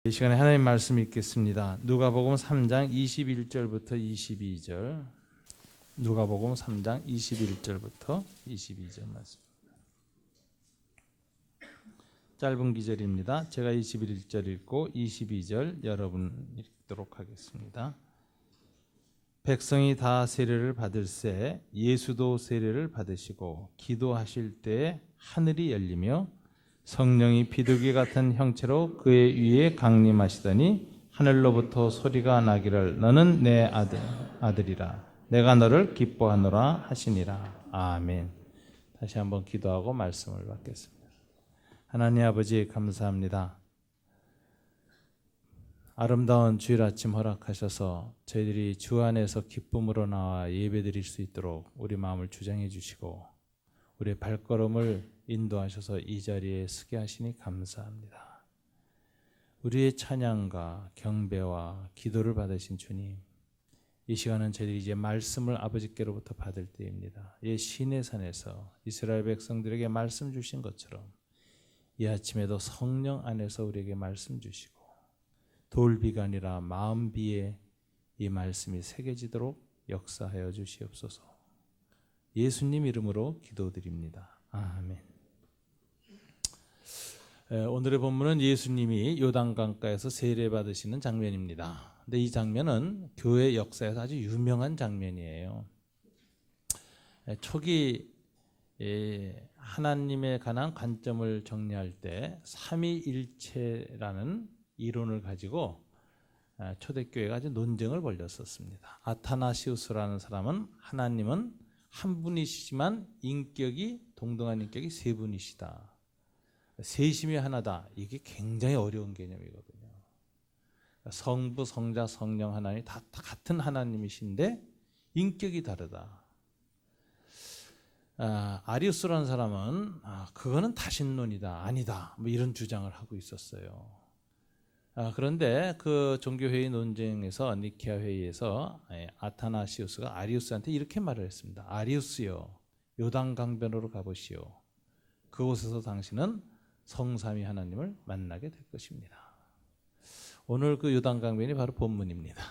이 시간에 하나님 말씀 읽겠습니다. 누가복음 3장 21절부터 22절. 누가복음 3장 21절부터 22절 말씀. 짧은 기절입니다. 제가 21절 읽고 22절 여러분 읽도록 하겠습니다. 백성이 다 세례를 받을새 예수도 세례를 받으시고 기도하실 때 하늘이 열리며 성령이 비둘기 같은 형체로 그의 위에 강림하시더니 하늘로부터 소리가 나기를 너는 내 아들이라 내가 너를 기뻐하노라 하시니라. 아멘. 다시 한번 기도하고 말씀을 받겠습니다. 하나님 아버지 감사합니다. 아름다운 주일 아침 허락하셔서 저희들이 주 안에서 기쁨으로 나와 예배드릴 수 있도록 우리 마음을 주장해 주시고 우리의 발걸음을 인도하셔서 이 자리에 서게 하시니 감사합니다. 우리의 찬양과 경배와 기도를 받으신 주님, 이 시간은 저희들이 이제 말씀을 아버지께로부터 받을 때입니다. 이 시내산에서 이스라엘 백성들에게 말씀 주신 것처럼 이 아침에도 성령 안에서 우리에게 말씀 주시고 돌비가 아니라 마음비에 이 말씀이 새겨지도록 역사하여 주시옵소서. 예수님 이름으로 기도드립니다. 아멘. 오늘의 본문은 예수님이 요단강가에서 세례받으시는 장면입니다. 근데 이 장면은 교회 역사에서 아주 유명한 장면이에요. 초기 하나님에 관한 관점을 정리할 때 삼위일체라는 이론을 가지고 초대교회가 아주 논쟁을 벌였었습니다. 아타나시우스라는 사람은 하나님은 한 분이시지만 인격이 동등한 인격이 세 분이시다. 세심이 하나다. 이게 굉장히 어려운 개념이거든요. 성부, 성자, 성령 하나님 다 같은 하나님이신데 인격이 다르다. 아리우스라는 사람은 그거는 다신론이다. 아니다. 뭐 이런 주장을 하고 있었어요. 그런데 그 종교회의 논쟁에서 니케아 회의에서 아타나시우스가 아리우스한테 이렇게 말을 했습니다. 아리우스여, 요단강변으로 가보시오. 그곳에서 당신은 성삼위 하나님을 만나게 될 것입니다. 오늘 그 요단강변이 바로 본문입니다.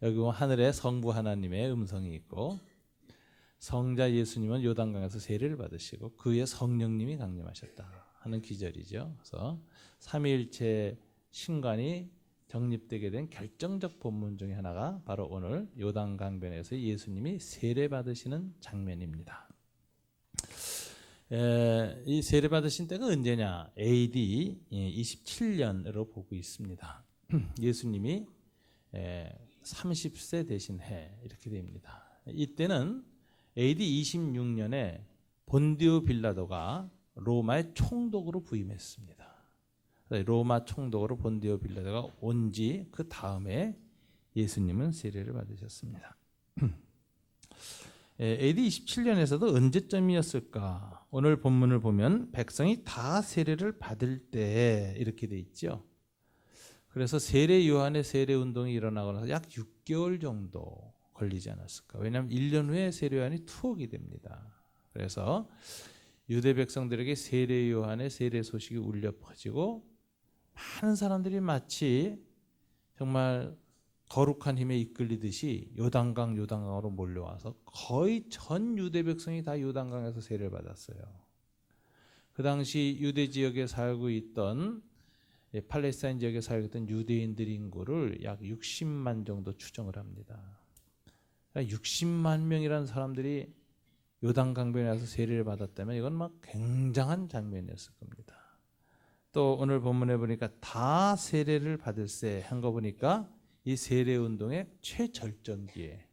여기 보면 하늘에 성부 하나님의 음성이 있고 성자 예수님은 요단강에서 세례를 받으시고 그의 성령님이 강림하셨다 하는 기절이죠. 그래서 삼위일체 신관이 정립되게 된 결정적 본문 중에 하나가 바로 오늘 요단강변에서 예수님이 세례 받으시는 장면입니다. 이 세례 받으신 때가 언제냐? AD 27년으로 보고 있습니다. 예수님이 30세 되신 해 이렇게 됩니다. 이때는 AD 26년에 본디오 빌라도가 로마의 총독으로 부임했습니다. 로마 총독으로 본디오 빌라도가 온 지 그 다음에 예수님은 세례를 받으셨습니다. AD 27년에서도 언제쯤이었을까? 오늘 본문을 보면 백성이 다 세례를 받을 때 이렇게 돼 있죠. 그래서 세례 요한의 세례 운동이 일어나고 나서 약 6개월 정도 걸리지 않았을까? 왜냐하면 1년 후에 세례 요한이 투옥이 됩니다. 그래서 유대 백성들에게 세례 요한의 세례 소식이 울려 퍼지고 많은 사람들이 마치 정말 거룩한 힘에 이끌리듯이 요단강으로 몰려와서 거의 전 유대 백성이 다 요단강에서 세례를 받았어요. 그 당시 유대 지역에 살고 있던 팔레스타인 지역에 살고 있던 유대인들 인구를 약 60만 정도 추정을 합니다. 60만 명이라는 사람들이 요단강변에 와서 세례를 받았다면 이건 막 굉장한 장면이었을 겁니다. 또 오늘 본문에 보니까 다 세례를 받을세 한 거 보니까 이 세례 운동의 최절정기에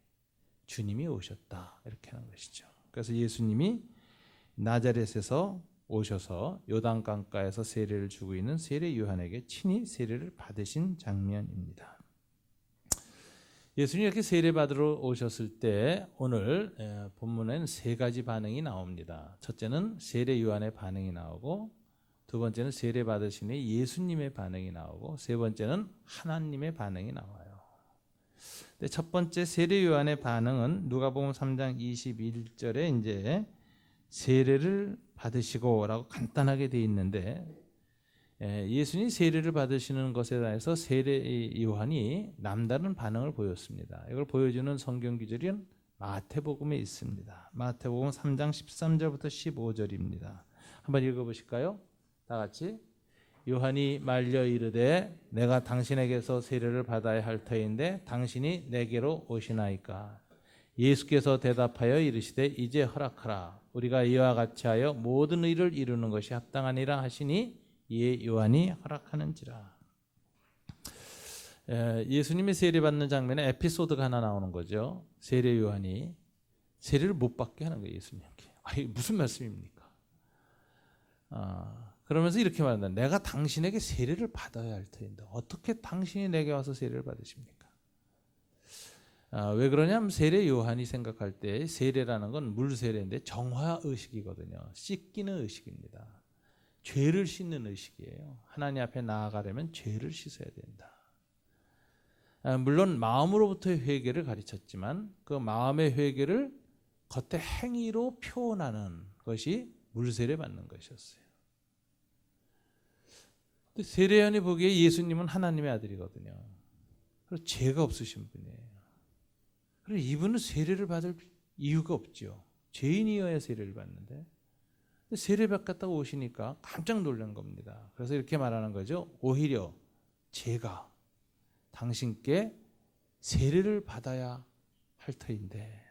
주님이 오셨다 이렇게 하는 것이죠. 그래서 예수님이 나자렛에서 오셔서 요단강가에서 세례를 주고 있는 세례 요한에게 친히 세례를 받으신 장면입니다. 예수님이 이렇게 세례 받으러 오셨을 때 오늘 본문에는 세 가지 반응이 나옵니다. 첫째는 세례 요한의 반응이 나오고 두 번째는 세례 받으신 예수님의 반응이 나오고 세 번째는 하나님의 반응이 나와요. 근데 첫 번째 세례 요한의 반응은 누가복음 3장 21절에 이제 세례를 받으시고라고 간단하게 돼 있는데 예수님이 세례를 받으시는 것에 대해서 세례 요한이 남다른 반응을 보였습니다. 이걸 보여주는 성경 구절은 마태복음에 있습니다. 마태복음 3장 13절부터 15절입니다. 한번 읽어보실까요? 다 같이. 요한이 말려 이르되 내가 당신에게서 세례를 받아야 할 터인데 당신이 내게로 오시나이까. 예수께서 대답하여 이르시되 이제 허락하라. 우리가 이와 같이 하여 모든 의를 이루는 것이 합당하니라 하시니 이에 요한이 허락하는지라. 예수님이 세례받는 장면에 에피소드가 하나 나오는 거죠. 세례 요한이 세례를 못 받게 하는 거예요. 예수님께. 이게 무슨 말씀입니까? 그러면서 이렇게 말한다. 내가 당신에게 세례를 받아야 할 터인데 어떻게 당신이 내게 와서 세례를 받으십니까? 왜 그러냐면 세례 요한이 생각할 때 세례라는 건 물세례인데 정화 의식이거든요. 씻기는 의식입니다. 죄를 씻는 의식이에요. 하나님 앞에 나아가려면 죄를 씻어야 된다. 물론 마음으로부터의 회개를 가르쳤지만 그 마음의 회개를 겉의 행위로 표현하는 것이 물세례 받는 것이었어요. 세례요한이 보기에 예수님은 하나님의 아들이거든요. 그리고 죄가 없으신 분이에요. 그리고 이분은 세례를 받을 이유가 없죠. 죄인이어야 세례를 받는데 세례 받겠다고 오시니까 깜짝 놀란 겁니다. 그래서 이렇게 말하는 거죠. 오히려 제가 당신께 세례를 받아야 할 터인데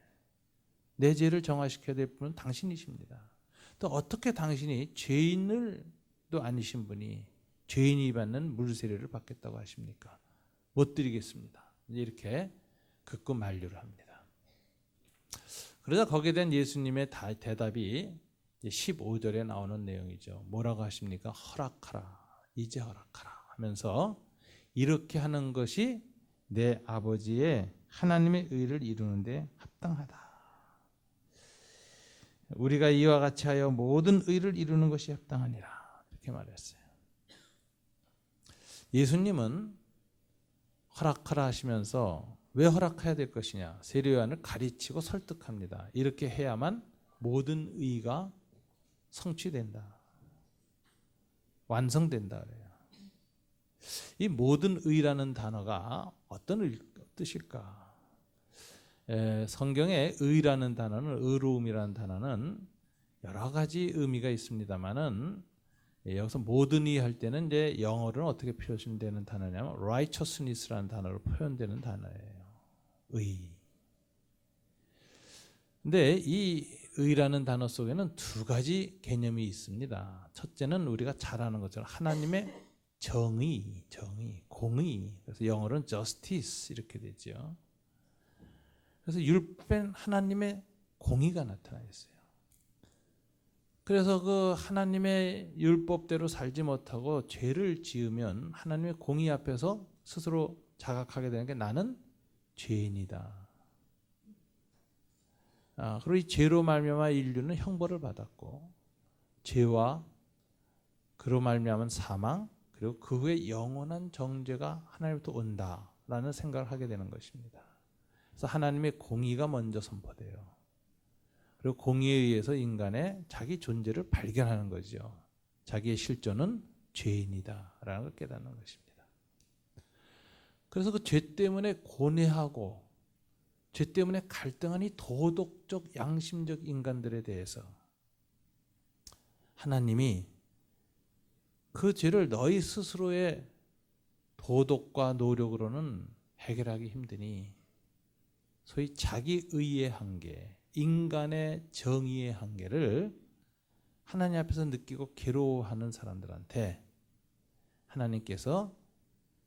내 죄를 정화시켜야 될 분은 당신이십니다. 또 어떻게 당신이 죄인을도 아니신 분이 죄인이 받는 물세례를 받겠다고 하십니까? 못 드리겠습니다. 이렇게 극구 만류를 합니다. 그러자 거기에 대한 예수님의 대답이 15절에 나오는 내용이죠. 뭐라고 하십니까? 허락하라. 이제 허락하라 하면서 이렇게 하는 것이 내 아버지의 하나님의 의를 이루는데 합당하다. 우리가 이와 같이 하여 모든 의를 이루는 것이 합당하니라. 이렇게 말했어요. 예수님은 허락하라 하시면서 왜 허락해야 될 것이냐? 세례 요한을 가르치고 설득합니다. 이렇게 해야만 모든 의가 성취된다. 완성된다 그래요. 이 모든 의라는 단어가 어떤 뜻일까? 성경에 의라는 단어는 의로움이라는 단어는 여러 가지 의미가 있습니다만은 여기서 모든 의 할 때는 이제 영어로는 어떻게 표현되는 단어냐면 righteousness라는 단어로 표현되는 단어예요. 의. 근데 이 의라는 단어 속에는 두 가지 개념이 있습니다. 첫째는 우리가 잘 아는 것처럼 하나님의 정의, 공의. 그래서 영어로는 justice 이렇게 되죠. 그래서 율법엔 하나님의 공의가 나타나 있어요. 그래서 그 하나님의 율법대로 살지 못하고 죄를 지으면 하나님의 공의 앞에서 스스로 자각하게 되는 게 나는 죄인이다. 그리고 이 죄로 말미암아 인류는 형벌을 받았고 죄와 그로 말미암은 사망 그리고 그 후에 영원한 정죄가 하나님부터 온다라는 생각을 하게 되는 것입니다. 그래서 하나님의 공의가 먼저 선포돼요. 그리고 공의에 의해서 인간의 자기 존재를 발견하는 거죠. 자기의 실존은 죄인이다라는 걸 깨닫는 것입니다. 그래서 그 죄 때문에 고뇌하고 죄 때문에 갈등하는 이 도덕적 양심적 인간들에 대해서 하나님이 그 죄를 너희 스스로의 도덕과 노력으로는 해결하기 힘드니 소위 자기의의 한계, 인간의 정의의 한계를 하나님 앞에서 느끼고 괴로워하는 사람들한테 하나님께서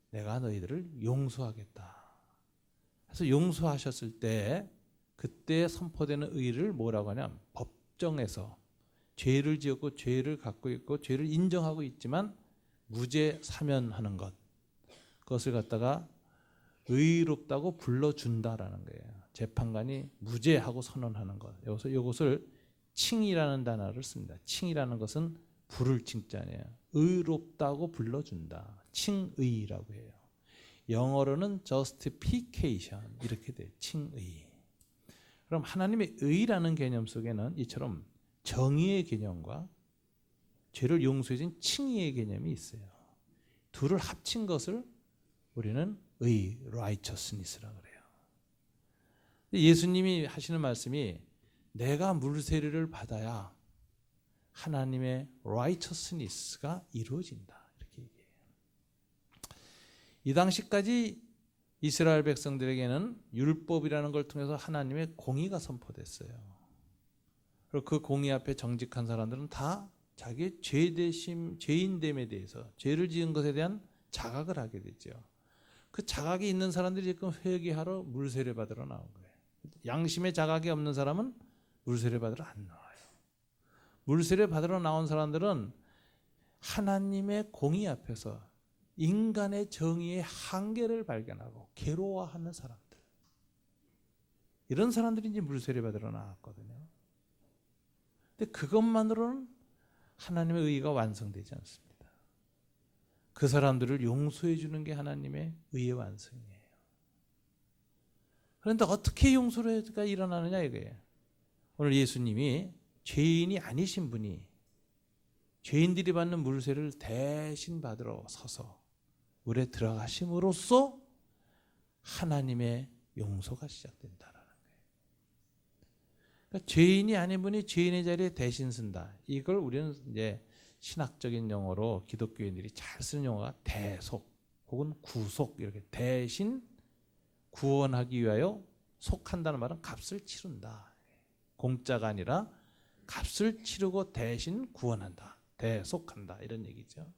내가 너희들을 용서하겠다. 그래서 용서하셨을 때 그때 선포되는 의를 뭐라고 하냐면 법정에서 죄를 지었고 죄를 갖고 있고 죄를 인정하고 있지만 무죄 사면하는 것 그것을 갖다가 의롭다고 불러준다라는 거예요. 재판관이 무죄하고 선언하는 것. 여기서 이것을 칭이라는 단어를 씁니다. 칭이라는 것은 부를 칭자네요. 의롭다고 불러준다. 칭의라고 해요. 영어로는 justification 이렇게 돼요. 칭의. 그럼 하나님의 의라는 개념 속에는 이처럼 정의의 개념과 죄를 용서해준 칭의의 개념이 있어요. 둘을 합친 것을 우리는 의, righteousness라고 그래요. 예수님이 하시는 말씀이 내가 물 세례를 받아야 하나님의 righteousness가 이루어진다. 이렇게 얘기해요. 이 당시까지 이스라엘 백성들에게는 율법이라는 걸 통해서 하나님의 공의가 선포됐어요. 그리고 그 공의 앞에 정직한 사람들은 다 자기의 죄인됨에 대해서, 죄를 지은 것에 대한 자각을 하게 되죠. 그 자각이 있는 사람들이 지금 회개하러 물세례 받으러 나온 거예요. 양심의 자각이 없는 사람은 물세례 받으러 안 나와요. 물세례 받으러 나온 사람들은 하나님의 공의 앞에서 인간의 정의의 한계를 발견하고 괴로워하는 사람들, 이런 사람들이 이제 물세례 받으러 나왔거든요. 근데 그것만으로는 하나님의 의가 완성되지 않습니다. 그 사람들을 용서해 주는 게 하나님의 의의 완성이에요. 그런데 어떻게 용서가 일어나느냐 이거예요. 오늘 예수님이 죄인이 아니신 분이 죄인들이 받는 물세를 대신 받으러 서서 물에 들어가심으로써 하나님의 용서가 시작된다라는 거예요. 그러니까 죄인이 아닌 분이 죄인의 자리에 대신 쓴다. 이걸 우리는 이제 신학적인 용어로 기독교인들이 잘 쓰는 용어가 대속 혹은 구속, 이렇게 대신 구원하기 위하여 속한다는 말은 값을 치른다. 공짜가 아니라 값을 치르고 대신 구원한다. 대속한다. 이런 얘기죠.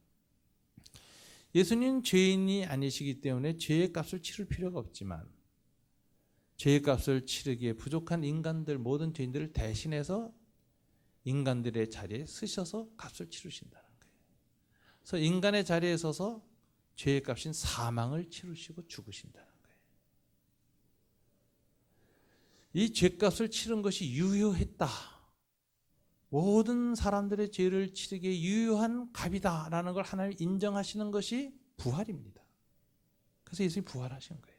예수님 죄인이 아니시기 때문에 죄의 값을 치를 필요가 없지만 죄의 값을 치르기에 부족한 인간들, 모든 죄인들을 대신해서 인간들의 자리에 서셔서 값을 치르신다는 거예요. 그래서 인간의 자리에 서서 죄의 값인 사망을 치르시고 죽으신다는 거예요. 이 죄값을 치른 것이 유효했다. 모든 사람들의 죄를 치르기에 유효한 값이다라는 걸 하나님 인정하시는 것이 부활입니다. 그래서 예수님이 부활하신 거예요.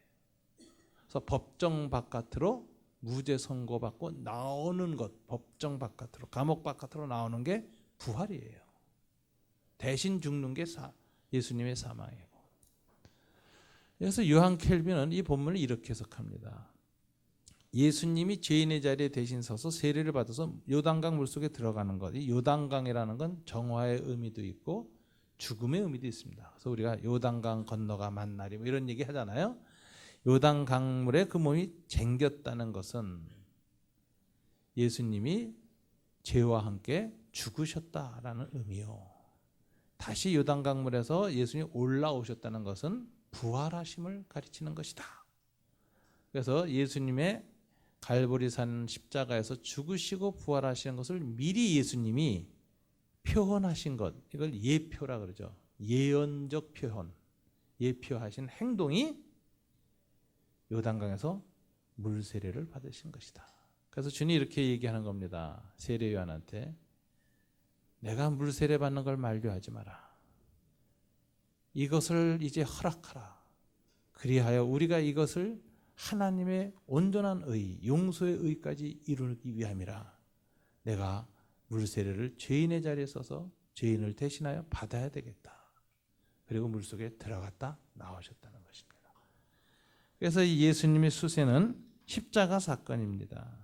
그래서 법정 바깥으로 무죄 선고받고 나오는 것, 법정 바깥으로, 감옥 바깥으로 나오는 게 부활이에요. 대신 죽는 게 예수님의 사망이고. 그래서 요한 켈빈은 이 본문을 이렇게 해석합니다. 예수님이 죄인의 자리에 대신 서서 세례를 받아서 요단강 물속에 들어가는 것. 이 요단강이라는 건 정화의 의미도 있고 죽음의 의미도 있습니다. 그래서 우리가 요단강 건너가 만나리 뭐 이런 얘기 하잖아요. 요단강물에 그 몸이 쟁겼다는 것은 예수님이 죄와 함께 죽으셨다라는 의미요. 다시 요단강물에서 예수님이 올라오셨다는 것은 부활하심을 가리키는 것이다. 그래서 예수님의 갈보리산 십자가에서 죽으시고 부활하시는 것을 미리 예수님이 표현하신 것, 이걸 예표라 그러죠. 예언적 표현, 예표하신 행동이 요단강에서 물 세례를 받으신 것이다. 그래서 주님이 이렇게 얘기하는 겁니다. 세례 요한한테 내가 물 세례 받는 걸 만류하지 마라. 이것을 이제 허락하라. 그리하여 우리가 이것을 하나님의 온전한 의, 용서의 의까지 이루기 위함이라. 내가 물세례를 죄인의 자리에 서서 죄인을 대신하여 받아야 되겠다. 그리고 물속에 들어갔다 나오셨다는 것입니다. 그래서 이 예수님의 수세는 십자가 사건입니다.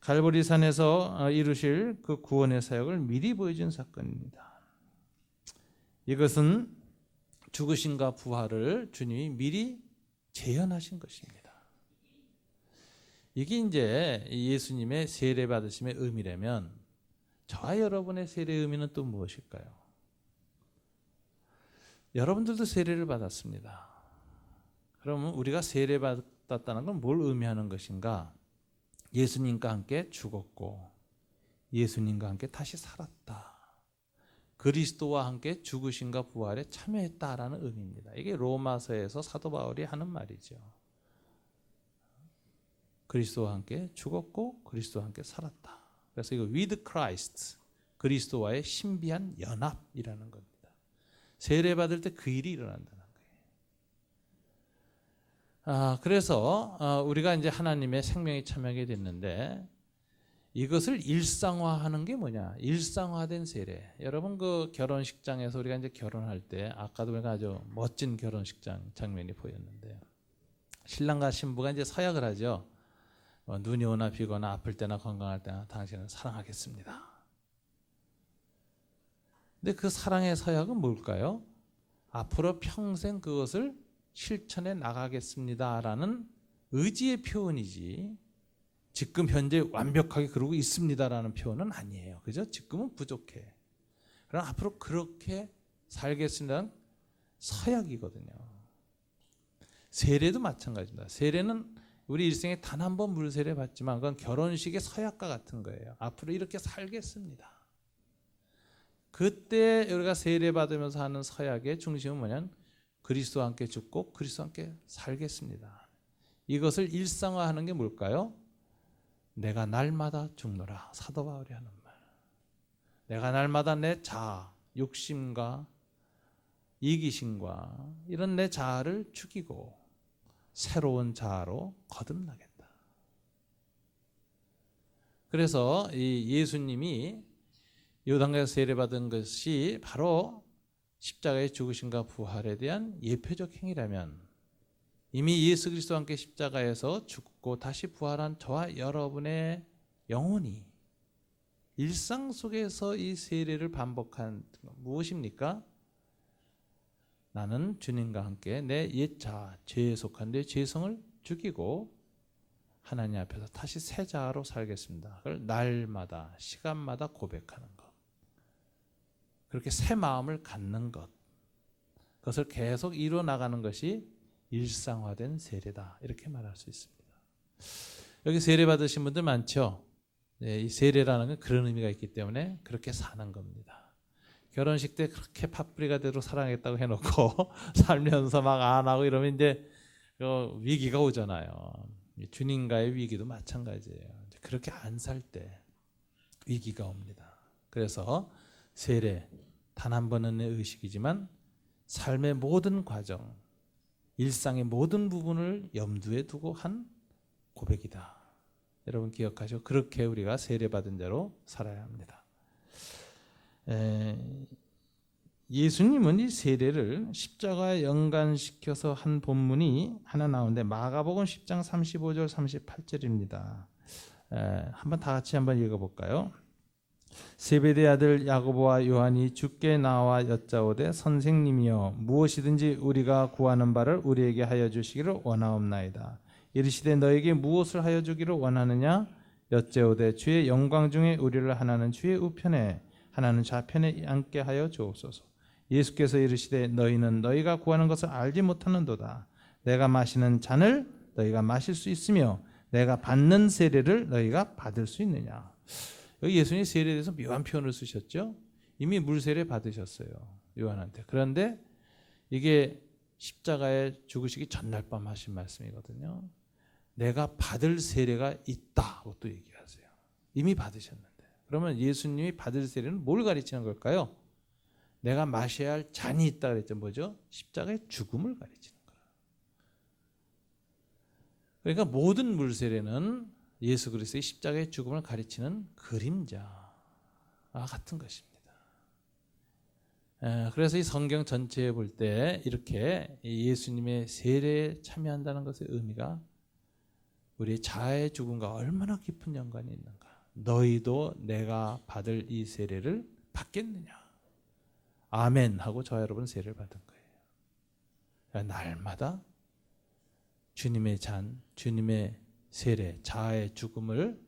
갈보리산에서 이루실 그 구원의 사역을 미리 보여준 사건입니다. 이것은 죽으심과 부활을 주님이 미리 재현하신 것입니다. 이게 이제 예수님의 세례 받으심의 의미라면 저와 여러분의 세례의 의미는 또 무엇일까요? 여러분들도 세례를 받았습니다. 그러면 우리가 세례 받았다는 건 뭘 의미하는 것인가? 예수님과 함께 죽었고 예수님과 함께 다시 살았다. 그리스도와 함께 죽으심과 부활에 참여했다라는 의미입니다. 이게 로마서에서 사도 바울이 하는 말이죠. 그리스도와 함께 죽었고 그리스도와 함께 살았다. 그래서 이거 with Christ, 그리스도와의 신비한 연합이라는 겁니다. 세례 받을 때 그 일이 일어난다는 거예요. 그래서 우리가 이제 하나님의 생명에 참여하게 됐는데 이것을 일상화하는 게 뭐냐? 일상화된 세례. 여러분 그 결혼식장에서 우리가 이제 결혼할 때 아까도 우리가 아주 멋진 결혼식장 장면이 보였는데요. 신랑과 신부가 이제 서약을 하죠. 눈이 오나 비거나 아플 때나 건강할 때나 당신을 사랑하겠습니다. 근데 그 사랑의 서약은 뭘까요? 앞으로 평생 그것을 실천해 나가겠습니다라는 의지의 표현이지 지금 현재 완벽하게 그러고 있습니다라는 표현은 아니에요. 그죠? 지금은 부족해. 그럼 앞으로 그렇게 살겠습니다는 서약이거든요. 세례도 마찬가지입니다. 세례는 우리 일생에 단 한 번 물세례 받지만 그건 결혼식의 서약과 같은 거예요. 앞으로 이렇게 살겠습니다. 그때 우리가 세례 받으면서 하는 서약의 중심은 뭐냐면 그리스도와 함께 죽고 그리스도와 함께 살겠습니다. 이것을 일상화하는 게 뭘까요? 내가 날마다 죽노라. 사도 바울이 하는 말. 내가 날마다 내 자아, 욕심과 이기심과 이런 내 자아를 죽이고 새로운 자아로 거듭나겠다. 그래서 이 예수님이 요단강에서 세례받은 것이 바로 십자가의 죽으심과 부활에 대한 예표적 행위라면 이미 예수 그리스도와 함께 십자가에서 죽고 다시 부활한 저와 여러분의 영혼이 일상 속에서 이 세례를 반복한 무엇입니까? 나는 주님과 함께 내 옛 자아, 죄에 속한 내 죄성을 죽이고 하나님 앞에서 다시 새 자아로 살겠습니다. 그걸 날마다 시간마다 고백하는 것. 그렇게 새 마음을 갖는 것. 그것을 계속 이루어 나가는 것이 일상화된 세례다. 이렇게 말할 수 있습니다. 여기 세례 받으신 분들 많죠? 네, 이 세례라는 건 그런 의미가 있기 때문에 그렇게 사는 겁니다. 결혼식 때 그렇게 팥뿌리가 되도록 사랑했다고 해놓고 살면서 막 안 하고 이러면 이제 위기가 오잖아요. 주님과의 위기도 마찬가지예요. 그렇게 안 살 때 위기가 옵니다. 그래서 세례 단 한 번은 의식이지만 삶의 모든 과정, 일상의 모든 부분을 염두에 두고 한 고백이다. 여러분 기억하시고 그렇게 우리가 세례받은 자로 살아야 합니다. 예수님은 이 세례를 십자가에 연관시켜서 한 본문이 하나 나오는데 마가복음 10장 35절 38절입니다. 한번 다 같이 한번 읽어볼까요? 세베대 아들 야고보와 요한이 주께 나와 여짜오되 선생님이여 무엇이든지 우리가 구하는 바를 우리에게 하여 주시기를 원하옵나이다. 이르시되 너에게 무엇을 하여 주기를 원하느냐 여짜오되 주의 영광 중에 우리를 하나는 주의 우편에 하나는 좌편에 앉게 하여 주옵소서. 예수께서 이르시되 너희는 너희가 구하는 것을 알지 못하는도다. 내가 마시는 잔을 너희가 마실 수 있으며 내가 받는 세례를 너희가 받을 수 있느냐. 여기 예수님이 세례에 대해서 묘한 표현을 쓰셨죠. 이미 물세례 받으셨어요. 요한한테. 그런데 이게 십자가에 죽으시기 전날 밤 하신 말씀이거든요. 내가 받을 세례가 있다고 또 얘기하세요. 이미 받으셨는데. 그러면 예수님이 받을 세례는 뭘 가르치는 걸까요? 내가 마셔야 할 잔이 있다 그랬죠. 뭐죠? 십자가의 죽음을 가르치는 거예요. 그러니까 모든 물세례는 예수 그리스도의 십자가의 죽음을 가르치는 그림자와 같은 것입니다. 그래서 이 성경 전체에 볼 때 이렇게 예수님의 세례에 참여한다는 것의 의미가 우리의 자아의 죽음과 얼마나 깊은 연관이 있는가. 너희도 내가 받을 이 세례를 받겠느냐. 아멘 하고 저와 여러분 세례를 받은 거예요. 날마다 주님의 잔, 주님의 세례, 자아의 죽음을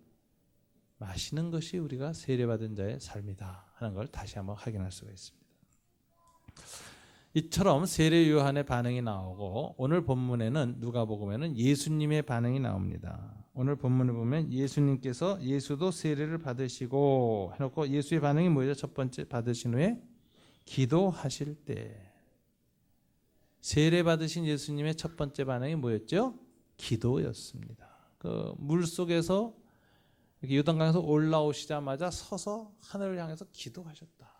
마시는 것이 우리가 세례받은 자의 삶이다 하는 걸 다시 한번 확인할 수가 있습니다. 이처럼 세례 요한의 반응이 나오고 오늘 본문에는 누가복음에는 예수님의 반응이 나옵니다. 오늘 본문을 보면 예수님께서 예수도 세례를 받으시고 해놓고 예수의 반응이 뭐죠? 첫 번째 받으신 후에 기도하실 때 세례 받으신 예수님의 첫 번째 반응이 뭐였죠? 기도였습니다. 그 물 속에서 요단강에서 올라오시자마자 서서 하늘을 향해서 기도하셨다.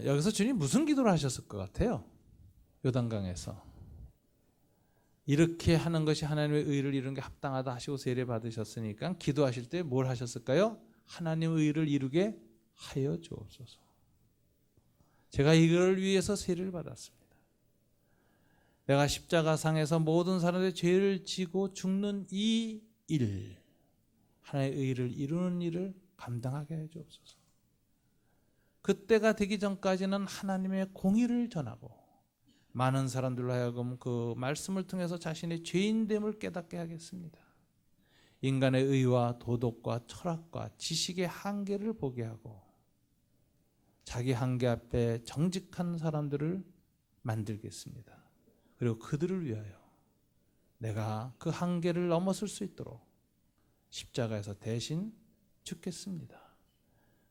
여기서 주님 무슨 기도를 하셨을 것 같아요? 요단강에서 이렇게 하는 것이 하나님의 의를 이루는 게 합당하다 하시고 세례 받으셨으니까 기도하실 때 뭘 하셨을까요? 하나님의 의를 이루게 하여 주옵소서. 제가 이걸 위해서 세례를 받았습니다. 내가 십자가상에서 모든 사람들의 죄를 지고 죽는 이 일, 하나님의 의를 이루는 일을 감당하게 해 주옵소서. 그때가 되기 전까지는 하나님의 공의를 전하고 많은 사람들로 하여금 그 말씀을 통해서 자신의 죄인됨을 깨닫게 하겠습니다. 인간의 의와 도덕과 철학과 지식의 한계를 보게 하고 자기 한계 앞에 정직한 사람들을 만들겠습니다. 그리고 그들을 위하여 내가 그 한계를 넘어설 수 있도록 십자가에서 대신 죽겠습니다.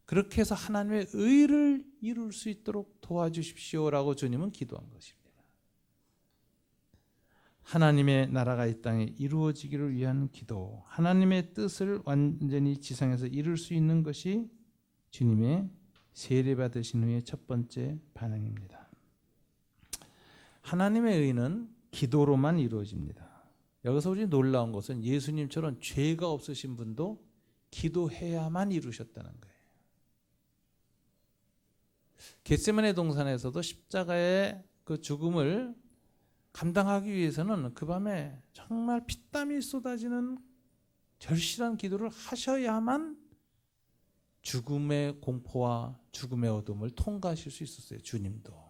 그렇게 해서 하나님의 의를 이룰 수 있도록 도와주십시오라고 주님은 기도한 것입니다. 하나님의 나라가 이 땅에 이루어지기를 위한 기도, 하나님의 뜻을 완전히 지상에서 이룰 수 있는 것이 주님의 세례받으신 후의 첫 번째 반응입니다. 하나님의 의는 기도로만 이루어집니다. 여기서 우리 놀라운 것은 예수님처럼 죄가 없으신 분도 기도해야만 이루셨다는 거예요. 겟세마네 동산에서도 십자가의 그 죽음을 감당하기 위해서는 그 밤에 정말 피땀이 쏟아지는 절실한 기도를 하셔야만 죽음의 공포와 죽음의 어둠을 통과하실 수 있었어요. 주님도.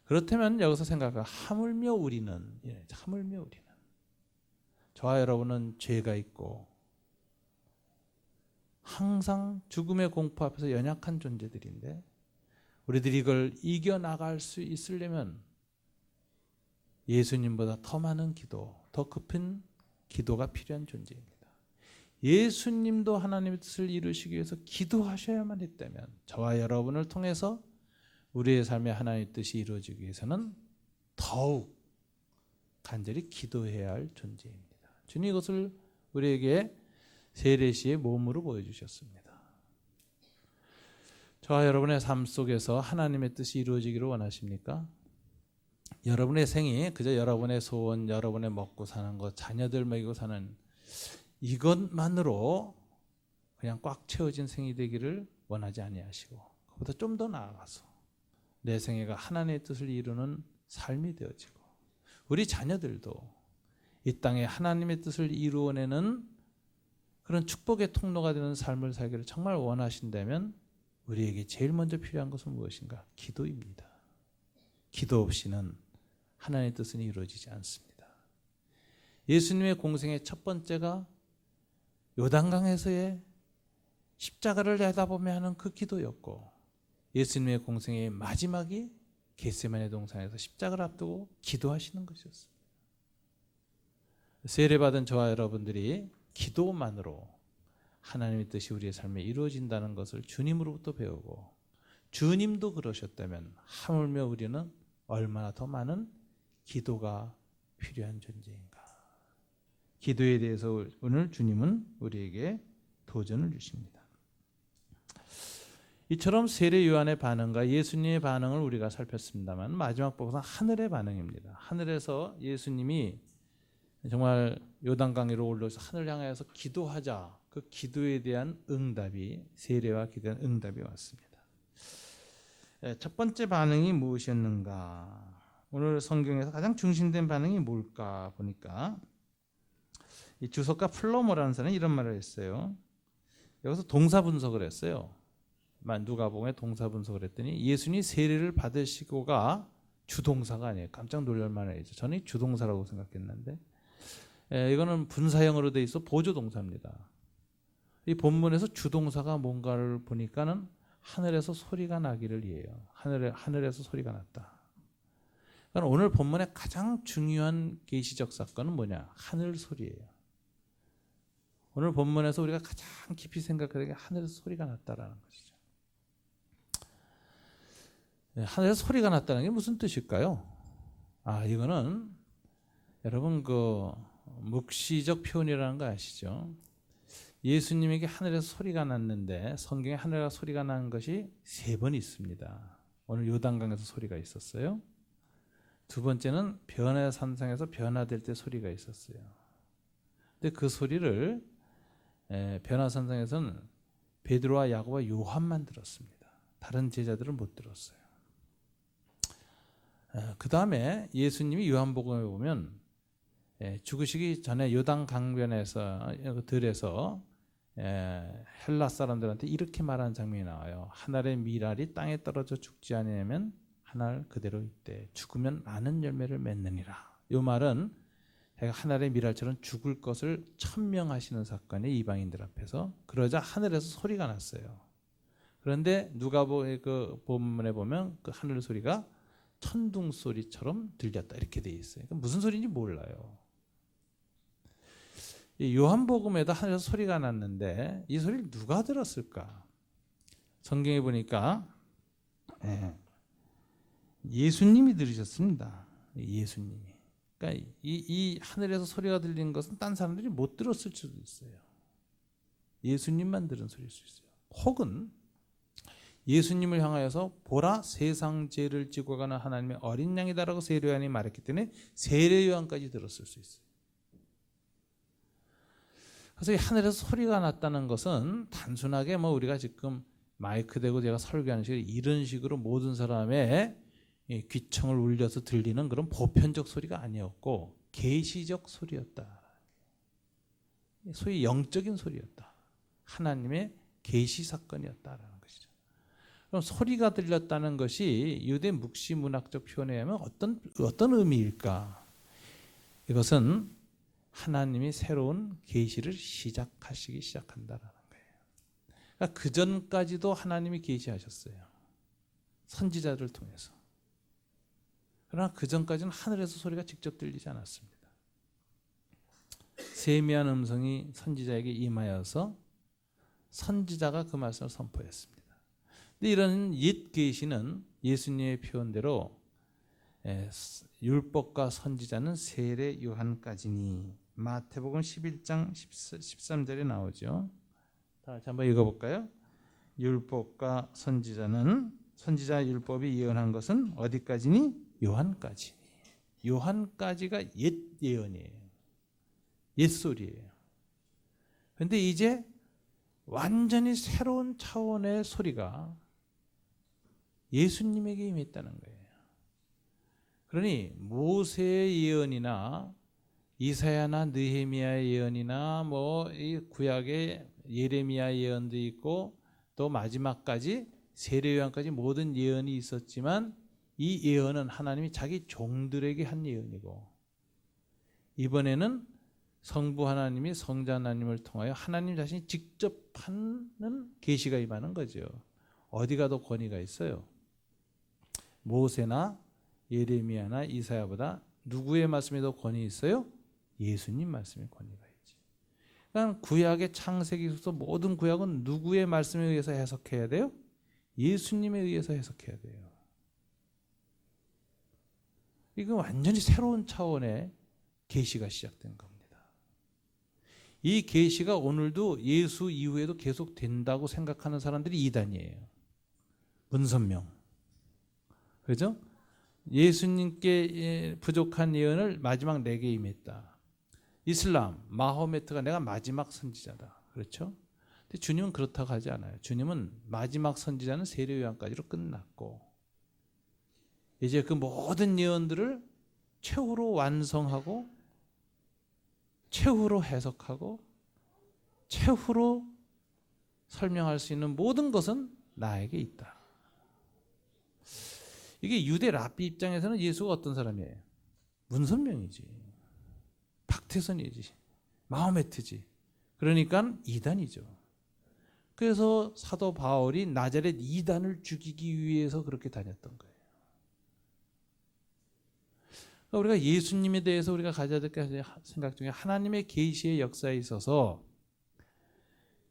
그렇다면 여기서 생각해 하물며 우리는 저와 여러분은 죄가 있고 항상 죽음의 공포 앞에서 연약한 존재들인데 우리들이 이걸 이겨나갈 수 있으려면 예수님보다 더 많은 기도, 더 깊은 기도가 필요한 존재입니다. 예수님도 하나님의 뜻을 이루시기 위해서 기도하셔야만 했다면 저와 여러분을 통해서 우리의 삶에 하나님의 뜻이 이루어지기 위해서는 더욱 간절히 기도해야 할 존재입니다. 주님 이것을 우리에게 세례시의 몸으로 보여주셨습니다. 저와 여러분의 삶 속에서 하나님의 뜻이 이루어지기를 원하십니까? 여러분의 생이 그저 여러분의 소원, 여러분의 먹고 사는 것, 자녀들 먹이고 사는 이것만으로 그냥 꽉 채워진 생이 되기를 원하지 아니하시고 그보다 좀 더 나아가서 내 생애가 하나님의 뜻을 이루는 삶이 되어지고 우리 자녀들도 이 땅에 하나님의 뜻을 이루어내는 그런 축복의 통로가 되는 삶을 살기를 정말 원하신다면 우리에게 제일 먼저 필요한 것은 무엇인가? 기도입니다. 기도 없이는 하나님의 뜻은 이루어지지 않습니다. 예수님의 공생의 첫 번째가 요단강에서의 십자가를 내다보며 하는 그 기도였고 예수님의 공생의 마지막이 겟세마네 동산에서 십자가를 앞두고 기도하시는 것이었습니다. 세례받은 저와 여러분들이 기도만으로 하나님의 뜻이 우리의 삶에 이루어진다는 것을 주님으로부터 배우고 주님도 그러셨다면 하물며 우리는 얼마나 더 많은 기도가 필요한 존재인가. 기도에 대해서 오늘 주님은 우리에게 도전을 주십니다. 이처럼 세례 요한의 반응과 예수님의 반응을 우리가 살폈습니다만 마지막 부분은 하늘의 반응입니다. 하늘에서 예수님이 정말 요단강 위로 올라서 하늘 향해서 기도하자. 그 기도에 대한 응답이 세례와 기도에 대한 응답이 왔습니다. 첫 번째 반응이 무엇이었는가? 오늘 성경에서 가장 중심된 반응이 뭘까 보니까 이 주석가 플러머라는 사람이 이런 말을 했어요. 여기서 동사 분석을 했어요. 누가복음에 동사 분석을 했더니 예수님이 세례를 받으시고가 주동사가 아니에요. 깜짝 놀랄 만하죠. 저는 주동사라고 생각했는데 이거는 분사형으로 돼 있어 보조동사입니다. 이 본문에서 주동사가 뭔가를 보니까는 하늘에서 소리가 나기를 이해해요. 하늘에서 소리가 났다. 그러니까 오늘 본문의 가장 중요한 계시적 사건은 뭐냐? 하늘 소리예요. 오늘 본문에서 우리가 가장 깊이 생각하는 게 하늘에서 소리가 났다라는 것이죠. 하늘에서 소리가 났다는 게 무슨 뜻일까요? 이거는 여러분 그 묵시적 표현이라는 거 아시죠? 예수님에게 하늘에서 소리가 났는데 성경에 하늘에서 소리가 난 것이 3번 있습니다. 오늘 요단강에서 소리가 있었어요. 두 번째는 변화산상에서 변화될 때 소리가 있었어요. 근데 그 소리를 변화산상에서는 베드로와 야고보와 요한만 들었습니다. 다른 제자들은 못 들었어요. 그 다음에 예수님이 요한복음에 보면 죽으시기 전에 요단 강변에서 들에서 헬라 사람들한테 이렇게 말하는 장면이 나와요. 한 알의 밀알이 땅에 떨어져 죽지 않으면 한 알 그대로 있대. 죽으면 많은 열매를 맺느니라. 이 말은 한 알의 밀알처럼 죽을 것을 천명하시는 사건이 이방인들 앞에서. 그러자 하늘에서 소리가 났어요. 그런데 누가복음 그 본문에 보면 그 하늘 소리가 천둥 소리처럼 들렸다 이렇게 돼 있어요. 무슨 소리인지 몰라요. 요한복음에도 하늘에서 소리가 났는데 이 소리를 누가 들었을까? 성경에 보니까 예수님이 들으셨습니다. 예수님이. 그러니까 이 하늘에서 소리가 들리는 것은 딴 사람들이 못 들었을 수도 있어요. 예수님만 들은 소리일 수 있어요. 혹은 예수님을 향하여서 보라 세상 죄를 지고 가는 하나님의 어린 양이다라고 세례 요한이 말했기 때문에 세례 요한까지 들었을 수 있어요. 그래서 이 하늘에서 소리가 났다는 것은 단순하게 뭐 우리가 지금 마이크 대고 제가 설교하는 식으로 이런 식으로 모든 사람의 귀청을 울려서 들리는 그런 보편적 소리가 아니었고 계시적 소리였다. 소위 영적인 소리였다. 하나님의 계시 사건이었다라는 것이죠. 그럼 소리가 들렸다는 것이 유대 묵시 문학적 표현에 의하면 어떤 의미일까? 이것은 하나님이 새로운 계시를 시작하시기 시작한다라는 거예요. 그러니까 그 전까지도 하나님이 계시하셨어요. 선지자들을 통해서. 그러나 그 전까지는 하늘에서 소리가 직접 들리지 않았습니다. 세미한 음성이 선지자에게 임하여서 선지자가 그 말씀을 선포했습니다. 근데 이런 옛 계시는 예수님의 표현대로 율법과 선지자는 세례 요한까지니 마태복음 11장 13절에 나오죠. 다시 한번 읽어볼까요? 율법과 선지자 율법이 예언한 것은 어디까지니? 요한까지. 요한까지가 옛 예언이에요. 옛 소리예요. 그런데 이제 완전히 새로운 차원의 소리가 예수님에게 임했다는 거예요. 그러니 모세의 예언이나 이사야나 느헤미야의 예언이나 뭐 이 구약의 예레미야 예언도 있고 또 마지막까지 세례 요한까지 모든 예언이 있었지만 이 예언은 하나님이 자기 종들에게 한 예언이고 이번에는 성부 하나님이 성자 하나님을 통하여 하나님 자신이 직접 하는 계시가 임하는 거죠. 어디가 더 권위가 있어요? 모세나 예레미야나 이사야보다 누구의 말씀이 더 권위 있어요? 예수님 말씀의 권위가 있지. 그러니까 구약의 창세기부터 모든 구약은 누구의 말씀에 의해서 해석해야 돼요? 예수님에 의해서 해석해야 돼요. 이건 완전히 새로운 차원의 계시가 시작된 겁니다. 이 계시가 오늘도 예수 이후에도 계속 된다고 생각하는 사람들이 이단이에요. 문선명. 그죠? 예수님께 부족한 예언을 마지막 내게 임했다. 이슬람, 마호메트가 내가 마지막 선지자다. 그렇죠? 근데 주님은 그렇다고 하지 않아요. 주님은 마지막 선지자는 세례 요한까지로 끝났고 이제 그 모든 예언들을 최후로 완성하고 최후로 해석하고 최후로 설명할 수 있는 모든 것은 나에게 있다. 이게 유대 랍비 입장에서는 예수가 어떤 사람이에요? 문선명이지. 박태선이지. 마호메트지. 그러니까 이단이죠. 그래서 사도 바울이 나자렛 이단을 죽이기 위해서 그렇게 다녔던 거예요. 그러니까 우리가 예수님에 대해서 우리가 가져야 될 생각 중에 하나님의 계시의 역사에 있어서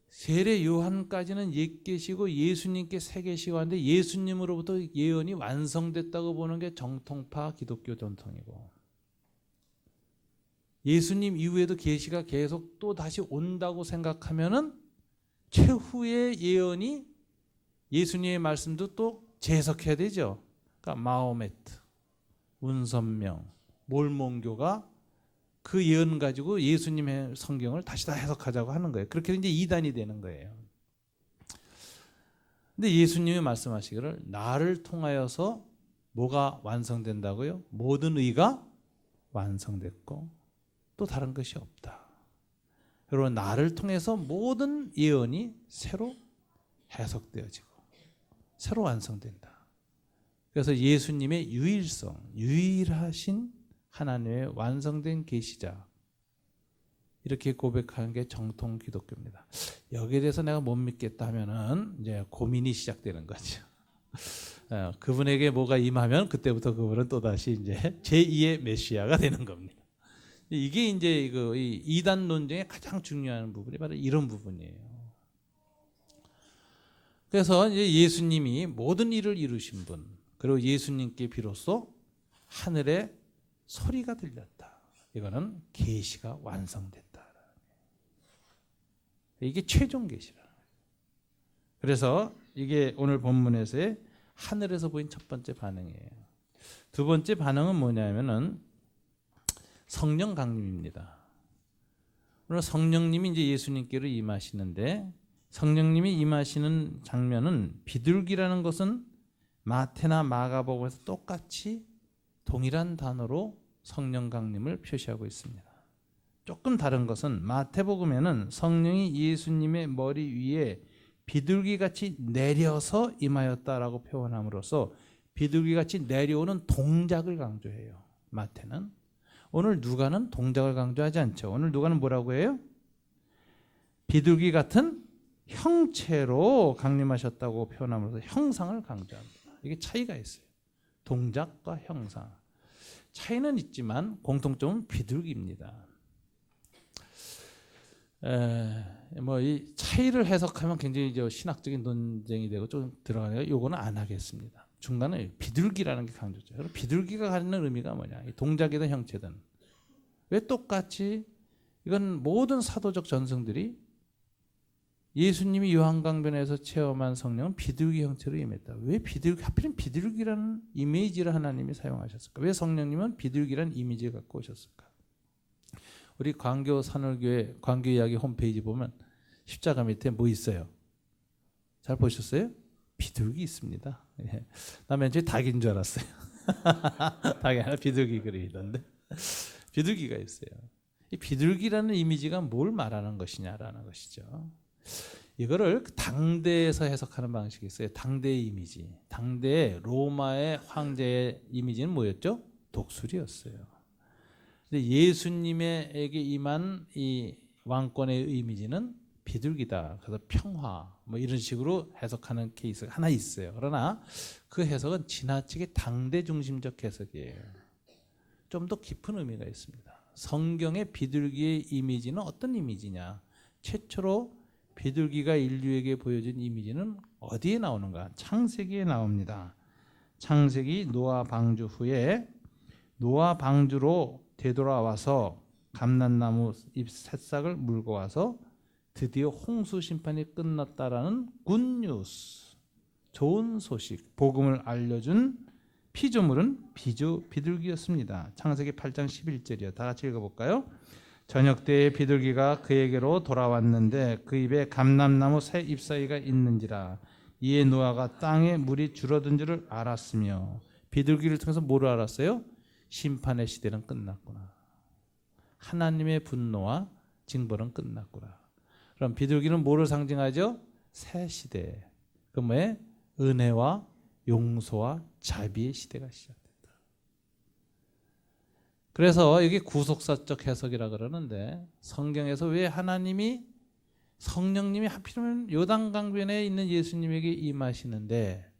세례 요한까지는 옛 계시고 예수님께 새 계시가 왔는데 예수님으로부터 예언이 완성됐다고 보는 게 정통파 기독교 전통이고 예수님 이후에도 계시가 계속 또 다시 온다고 생각하면은 최후의 예언이 예수님의 말씀도 또 재해석해야 되죠. 그러니까 마호메트, 운선명, 몰몬교가 그 예언 가지고 예수님의 성경을 다시 다 해석하자고 하는 거예요. 그렇게 이제 이단이 되는 거예요. 근데 예수님이 말씀하시기를 나를 통하여서 뭐가 완성된다고요? 모든 의가 완성됐고 또 다른 것이 없다. 여러분, 나를 통해서 모든 예언이 새로 해석되어지고 새로 완성된다. 그래서 예수님의 유일성, 유일하신 하나님의 완성된 계시자, 이렇게 고백하는 게 정통 기독교입니다. 여기에 대해서 내가 못 믿겠다 하면은 이제 고민이 시작되는 거죠. 그분에게 뭐가 임하면 그때부터 그분은 또 다시 이제 제2의 메시아가 되는 겁니다. 이게 이제 이 이단 논쟁의 가장 중요한 부분이 바로 이런 부분이에요. 그래서 이제 예수님이 모든 일을 이루신 분, 그리고 예수님께 비로소 하늘에 소리가 들렸다. 이거는 계시가 완성됐다. 이게 최종 계시라. 그래서 이게 오늘 본문에서의 하늘에서 보인 첫 번째 반응이에요. 두 번째 반응은 뭐냐면은 성령 강림입니다. 오늘 성령님이 이제 예수님께로 임하시는데, 성령님이 임하시는 장면은 비둘기라는 것은 마태나 마가복음에서 똑같이 동일한 단어로 성령 강림을 표시하고 있습니다. 조금 다른 것은 마태복음에는 성령이 예수님의 머리 위에 비둘기같이 내려서 임하였다라고 표현함으로써 비둘기같이 내려오는 동작을 강조해요. 마태는. 오늘 누가는 동작을 강조하지 않죠. 오늘 누가는 뭐라고 해요? 비둘기 같은 형체로 강림하셨다고 표현함으로써 형상을 강조합니다. 이게 차이가 있어요. 동작과 형상. 차이는 있지만 공통점은 비둘기입니다. 뭐 이 차이를 해석하면 굉장히 신학적인 논쟁이 되고 좀 들어가네요. 요거는 안 하겠습니다. 중간에 비둘기라는 게 강조죠. 비둘기가 가지는 의미가 뭐냐? 동작이든 형체든 왜 똑같이, 이건 모든 사도적 전승들이 예수님이 요한강변에서 체험한 성령은 비둘기 형체로 임했다. 왜 비둘기, 하필이면 비둘기라는 이미지를 하나님이 사용하셨을까? 왜 성령님은 비둘기라는 이미지를 갖고 오셨을까? 우리 광교 산울교회 광교 이야기 홈페이지 보면 십자가 밑에 뭐 있어요? 잘 보셨어요? 비둘기 있습니다. 예. 나 맨 처음에 닭인 줄 알았어요. 닭이 아니라 비둘기 그리던데 비둘기가 있어요. 이 비둘기라는 이미지가 뭘 말하는 것이냐라는 것이죠. 이거를 당대에서 해석하는 방식이 있어요. 당대의 이미지. 당대 로마의 황제의 이미지는 뭐였죠? 독수리였어요. 근데 예수님에게 임한 이 왕권의 이미지는 비둘기다. 그래서 평화 뭐 이런 식으로 해석하는 케이스가 하나 있어요. 그러나 그 해석은 지나치게 당대 중심적 해석이에요. 좀 더 깊은 의미가 있습니다. 성경의 비둘기의 이미지는 어떤 이미지냐? 최초로 비둘기가 인류에게 보여준 이미지는 어디에 나오는가? 창세기에 나옵니다. 창세기 노아 방주 후에 노아 방주로 되돌아와서 감람나무 잎 새싹을 물고 와서 드디어 홍수 심판이 끝났다라는 굿뉴스, 좋은 소식, 복음을 알려준 피조물은 비둘기였습니다. 창세기 8장 11절이요. 다 같이 읽어볼까요? 저녁 때에 비둘기가 그에게로 돌아왔는데 그 입에 감람나무 새 잎사귀가 있는지라. 이에 노아가 땅에 물이 줄어든 줄을 알았으며, 비둘기를 통해서 뭐를 알았어요? 심판의 시대는 끝났구나. 하나님의 분노와 징벌은 끝났구나. 그럼 비둘기는 뭐를 상징하죠? 새 시대. 그 뭐에? 은혜와 용서와 자비의 시대가 시작된다. 그래서 이게 구속사적 해석이라 그러는데, 성경에서 왜 하나님이 성령님이 하필이면 요단강변에 있는 예수님에게 임하시는데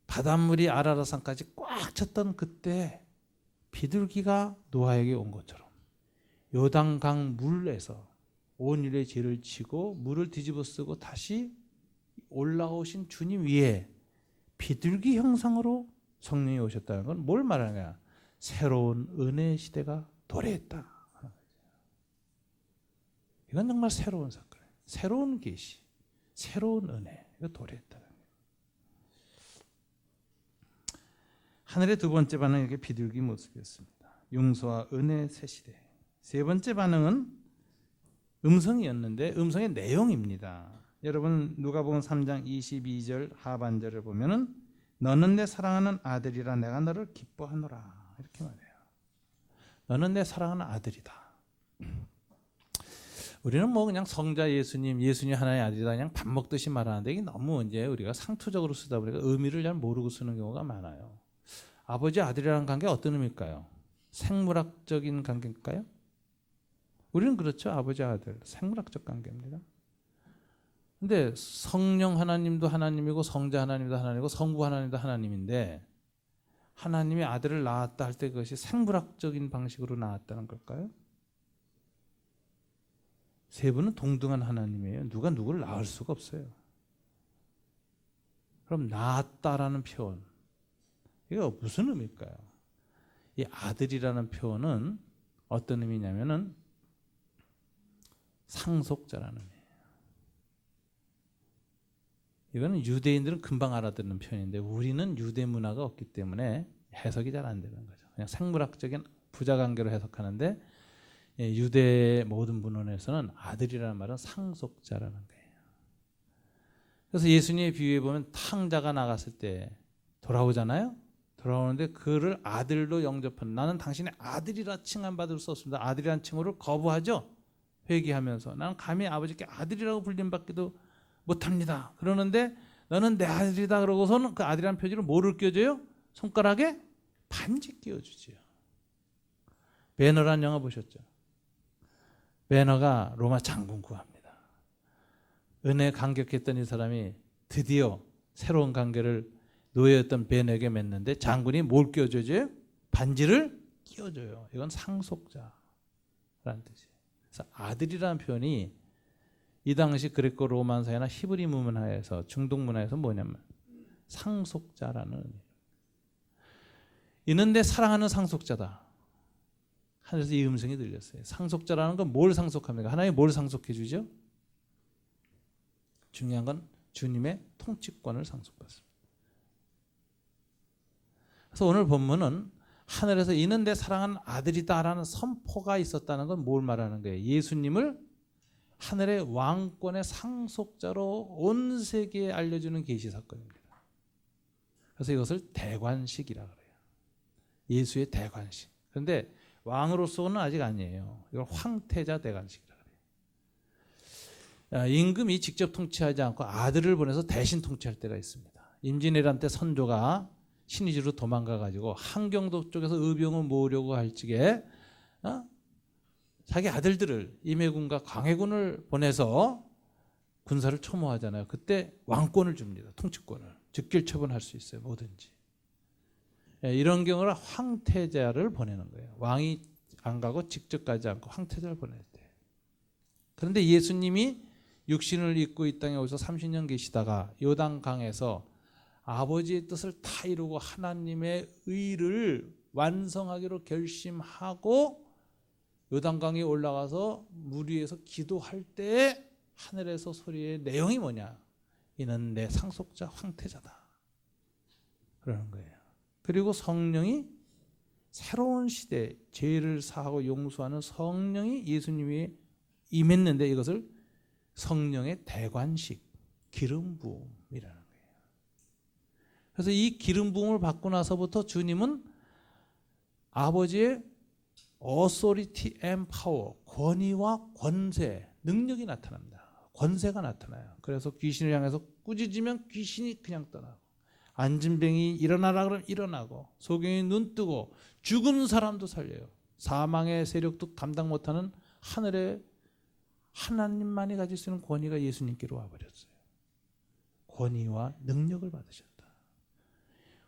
바닷물이 아라라산까지 꽉 찼던 그때 비둘기가 노아에게 온 것처럼 요단강 물에서 온일의 죄를 지고 물을 뒤집어 쓰고 다시 올라오신 주님 위에 비둘기 형상으로 성령이 오셨다는 건 뭘 말하냐? 새로운 은혜의 시대가 도래했다. 이건 정말 새로운 사건이에요. 새로운 계시, 새로운 은혜, 이거 도래했다. 하늘의 두 번째 반응은 이렇게 비둘기 모습이었습니다. 용서와 은혜 새 시대. 세 번째 반응은 음성이었는데 음성의 내용입니다. 여러분 누가복음 3장 22절 하반절을 보면은 너는 내 사랑하는 아들이라 내가 너를 기뻐하노라 이렇게 말해요. 너는 내 사랑하는 아들이다. 우리는 뭐 그냥 성자 예수님 하나의 아들이다 그냥 밥 먹듯이 말하는데 이게 너무 이제 우리가 상투적으로 쓰다 보니까 의미를 잘 모르고 쓰는 경우가 많아요. 아버지 아들이라는 관계 어떤 의미일까요? 생물학적인 관계일까요? 우리는 그렇죠. 아버지 아들 생물학적 관계입니다. 근데 성령 하나님도 하나님이고 성자 하나님도 하나님이고 성부 하나님도 하나님인데 하나님이 아들을 낳았다 할 때 그것이 생물학적인 방식으로 낳았다는 걸까요? 세 분은 동등한 하나님이에요. 누가 누구를 낳을 수가 없어요. 그럼 낳았다라는 표현 이게 무슨 의미일까요? 이 아들이라는 표현은 어떤 의미냐면은 상속자라는 의미예요. 이거는 유대인들은 금방 알아듣는 표현인데 우리는 유대 문화가 없기 때문에 해석이 잘 안 되는 거죠. 그냥 생물학적인 부자관계로 해석하는데 유대 모든 문헌에서는 아들이라는 말은 상속자라는 거예요. 그래서 예수님의 비유에 보면 탕자가 나갔을 때 돌아오잖아요. 돌아오는데 그를 아들로 영접하는 나는 당신의 아들이라 칭함받을 수 없습니다. 아들이라는 칭호를 거부하죠. 회개하면서 나는 감히 아버지께 아들이라고 불림받기도 못합니다. 그러는데 너는 내 아들이다 그러고서는 그 아들이라는 표지를 뭐를 껴줘요? 손가락에 반지 끼워주지요. 배너라는 영화 보셨죠? 배너가 로마 장군 구합니다. 은혜에 감격했던 이 사람이 드디어 새로운 관계를 노예였던 배너에게 맺는데 장군이 뭘 끼워줘요? 반지를 끼워줘요. 이건 상속자라는 뜻이에요. 그래서 아들이라는 표현이 이 당시 그리코 로마 사회나 히브리 문화에서 중동 문화에서 뭐냐면 상속자라는 의미예요. 이는 내 사랑하는 상속자다. 하늘에서 이 음성이 들렸어요. 상속자라는 건 뭘 상속합니까? 하나님이 뭘 상속해 주죠? 중요한 건 주님의 통치권을 상속받습니다. 그래서 오늘 본문은 하늘에서 이는 내 사랑하는 아들이다라는 선포가 있었다는 건 뭘 말하는 거예요? 예수님을 하늘의 왕권의 상속자로 온 세계에 알려주는 계시 사건입니다. 그래서 이것을 대관식이라고 그래요. 예수의 대관식. 그런데 왕으로서는 아직 아니에요. 이걸 황태자 대관식이라고 그래요. 임금이 직접 통치하지 않고 아들을 보내서 대신 통치할 때가 있습니다. 임진왜란 때 선조가 신의주로 도망가가지고 한경도 쪽에서 의병을 모으려고 할 적에 자기 아들들을 임해군과 광해군을 보내서 군사를 초모하잖아요. 그때 왕권을 줍니다. 통치권을. 즉결 처분할 수 있어요. 뭐든지. 이런 경우를 황태자를 보내는 거예요. 왕이 안 가고 직접 가지 않고 황태자를 보낼 때. 그런데 예수님이 육신을 입고 이 땅에 오셔서 30년 계시다가 요단강에서 아버지의 뜻을 다 이루고 하나님의 의를 완성하기로 결심하고 요단강에 올라가서 물 위에서 기도할 때 하늘에서 소리의 내용이 뭐냐? 이는 내 상속자 황태자다. 그러는 거예요. 그리고 성령이 새로운 시대 죄를 사하고 용서하는 성령이 예수님이 임했는데 이것을 성령의 대관식 기름 부음이라는 거예요. 그래서 이 기름 부음을 받고 나서부터 주님은 아버지의 authority and power, 권위와 권세, 능력이 나타납니다. 권세가 나타나요. 그래서 귀신을 향해서 꾸짖으면 귀신이 그냥 떠나고 안진병이 일어나라 그러면 일어나고 소경이 눈 뜨고 죽은 사람도 살려요. 사망의 세력도 감당 못하는 하늘의 하나님만이 가질 수 있는 권위가 예수님께로 와버렸어요. 권위와 능력을 받으셨다.